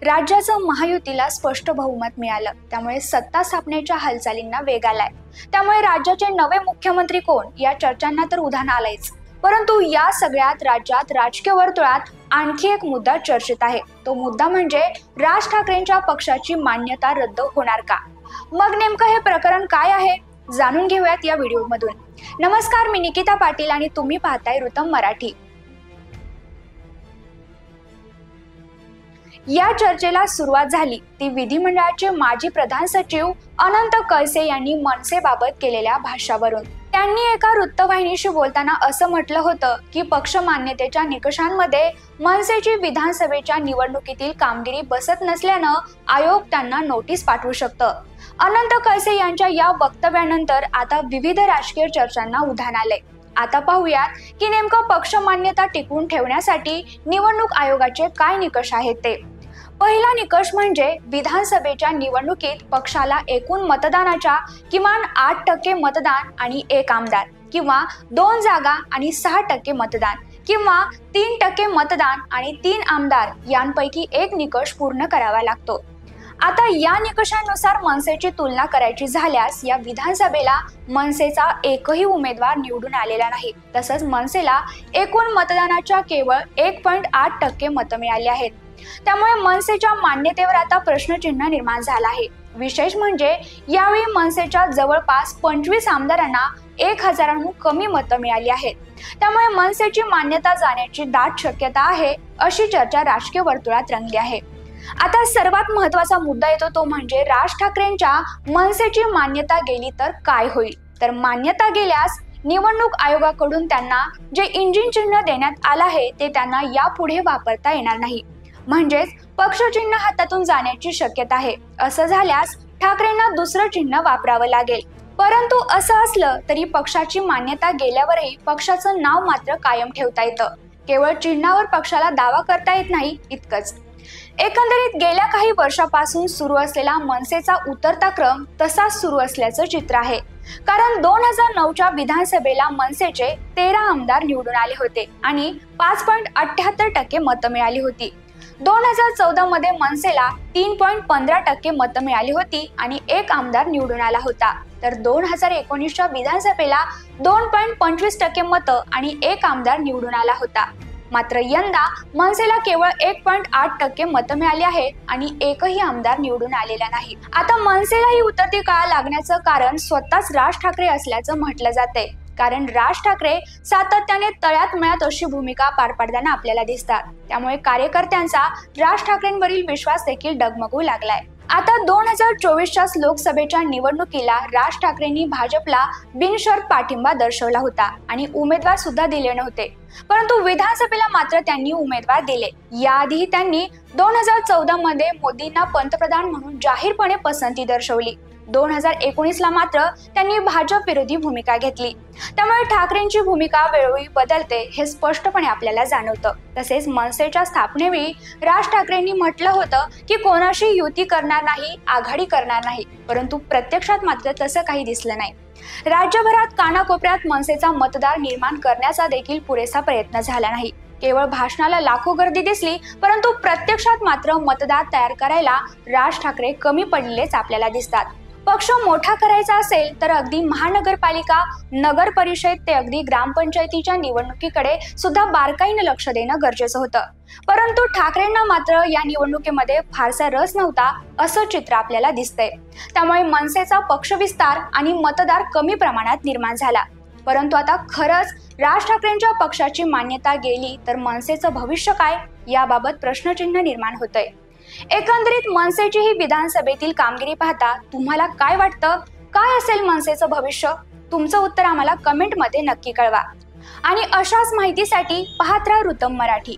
राज्याचं महायुतीला स्पष्ट बहुमत मिळालं, त्यामुळे सत्ता स्थापनेच्या हालचालींना वेग आलाय। त्यामुळे राज्याचे नवे मुख्यमंत्री कोण या चर्चांना तर उधाण आलंयच। परंतु या सगळ्यात राज्यात राजकीय वर्तुळात आणखी एक मुद्दा चर्चेत आहे। तो मुद्दा म्हणजे राज ठाकरेंच्या पक्षाची मान्यता रद्द होणार का? मग नेमकं हे प्रकरण काय आहे जाणून घेऊयात या व्हिडिओमधून। नमस्कार, मी निकिता पाटील आणि तुम्ही पाहताय ऋतम मराठी। या चर्चेला सुरुवात झाली ती विधिमंडळाचे माजी प्रधान सचिव अनंत कळसे यांनी मनसेबाबत केलेल्या भाषणावरून। त्यांनी एका वृत्तवाहिनीशी बोलताना असं म्हटलं होतं की पक्ष मान्यतेच्या निकषांमध्ये मनसेची विधानसभेच्या निवडणुकीतील कामगिरी बसत नसल्यानं आयोग त्यांना नोटीस पाठवू शकतं। अनंत कळसे यांच्या या वक्तव्यानंतर आता विविध राजकीय चर्चांना उधाण आलंय। आता पाहूयात की नेमकं पक्ष मान्यता टिकवून ठेवण्यासाठी निवडणूक आयोगाचे काय निकष आहेत ते। पहिला निकष म्हणजे विधानसभेच्या निवडणुकीत पक्षाला एकूण मतदानाच्या किमान 8% मतदान आणि 1 आमदार, किंवा 2 जागा आणि 6% मतदान, किंवा 3% मतदान आणि 3 आमदार यांपैकी एक निकष पूर्ण करावा लागतो। आता या निकषांनुसार मनसेची तुलना करायची झाल्यास या विधानसभेला मनसेचा एकही उमेदवार निवडून आलेला नाही। तसंच मनसेला एकूण मतदानाच्या केवळ 1.8% मतं मिळाली आहेत। त्यामुळे मनसेच्या मान्यतेवर आता प्रश्नचिन्ह निर्माण झाला आहे। विशेष म्हणजे यावेळी मनसेच्या जवळपास 25 आमदारांना 1000हून कमी मतं मिळाली आहेत। त्यामुळे मनसेची मान्यता जाण्याची दाट शक्यता आहे, अशी चर्चा राजकीय वर्तुळात रंगली आहे। आता सर्वात महत्त्वाचा मुद्दा येतो तो म्हणजे राज ठाकरेंच्या मनसेची मान्यता गेली तर काय होईल। तर मान्यता गेल्यास निवडणूक आयोगाकडून त्यांना जे इंजिन चिन्ह देण्यात आलं आहे ते त्यांना यापुढे वापरता येणार नाही, म्हणजेच पक्ष चिन्ह हातातून जाण्याची शक्यता आहे। असं झाल्यास ठाकरेंना दुसरं चिन्ह वापरावं लागेल। परंतु असं असलं तरी पक्षाची मान्यता गेल्यावरही पक्षाचं नाव मात्र कायम ठेवता येतं, केवळ चिन्हावर पक्षाला दावा करता येत नाही इतकंच। एकंदरीत गेल्या काही वर्षापासून सुरू असलेला मनसेचा उतरता क्रम तसाच सुरू असल्याचं चित्र आहे। कारण 2009च्या विधानसभेला मनसेचे 13 आमदार निवडून आले होते आणि 5.78% मतं मिळाली होती। 2014 मध्ये मनसेला 3.15% मतं मिळाली होती आणि 1 आमदार निवडून आला होता। तर 2019च्या विधानसभेला 2.25% मतं आणि 1 आमदार निवडून आला होता। मात्र यंदा मनसेला केवळ 1.8% मतं मिळाली आहेत आणि एकही आमदार निवडून आलेला नाही। आता मनसेला ही उतरती काळ लागण्याचं कारण स्वतःच राज ठाकरे असल्याचं म्हटलं जाते। कारण राज ठाकरे सातत्याने तळ्यात मळ्यात अशी भूमिका पार पाडताना आपल्याला दिसतात। त्यामुळे कार्यकर्त्यांचा राज ठाकरेंवरील विश्वास देखील डगमगू लागलाय। आता 2024च्या लोकसभेच्या निवडणुकीला राज ठाकरेंनी भाजपला बिनशर्त पाठिंबा दर्शवला होता आणि उमेदवार सुद्धा दिले नव्हते, परंतु विधानसभेला मात्र त्यांनी उमेदवार दिले। याआधी त्यांनी 2014 मध्ये मोदींना पंतप्रधान म्हणून जाहीरपणे पसंती दर्शवली। 2019ला मात्र त्यांनी भाजप विरोधी भूमिका घेतली। त्यामुळे ठाकरेंची भूमिका वेळोवेळी बदलते हे स्पष्टपणे आपल्याला जाणवतं। तसेच मनसेच्या स्थापनेवेळी राज ठाकरेंनी म्हटलं होतं की कोणाशी युती करणार नाही, आघाडी करणार नाही, परंतु प्रत्यक्षात मात्र तसं काही दिसलं नाही। राज्यभरात कानाकोपऱ्यात मनसेचा मतदार निर्माण करण्याचा देखील पुरेसा प्रयत्न झाला नाही। केवळ भाषणाला लाखो गर्दी दिसली, परंतु प्रत्यक्षात मात्र मतदार तयार करायला राज ठाकरे कमी पडलेलेच आपल्याला दिसतात। पक्ष मोठा करायचा असेल तर अगदी महानगरपालिका, नगर परिषद ते अगदी ग्रामपंचायतीच्या निवडणुकीकडे सुद्धा बारकाईने लक्ष देणं गरजेचं होतं। परंतु ठाकरेंना मात्र या निवडणुकीमध्ये फारसा रस नव्हता, असं चित्र आपल्याला दिसतंय। त्यामुळे मनसेचा पक्ष विस्तार आणि मतदार कमी प्रमाणात निर्माण झाला। परंतु आता खरंच राज ठाकरेंच्या पक्षाची मान्यता गेली तर मनसेचं भविष्य काय याबाबत प्रश्नचिन्ह निर्माण होतंय। एकंदरीत मनसेची ही विधानसभेतील कामगिरी पाहता तुम्हाला काय वाटतं? काय असेल मनसेचं भविष्य? तुमचं उत्तर आम्हाला कमेंटमध्ये नक्की कळवा आणि अशाच माहितीसाठी पाहत राहा ऋतम मराठी।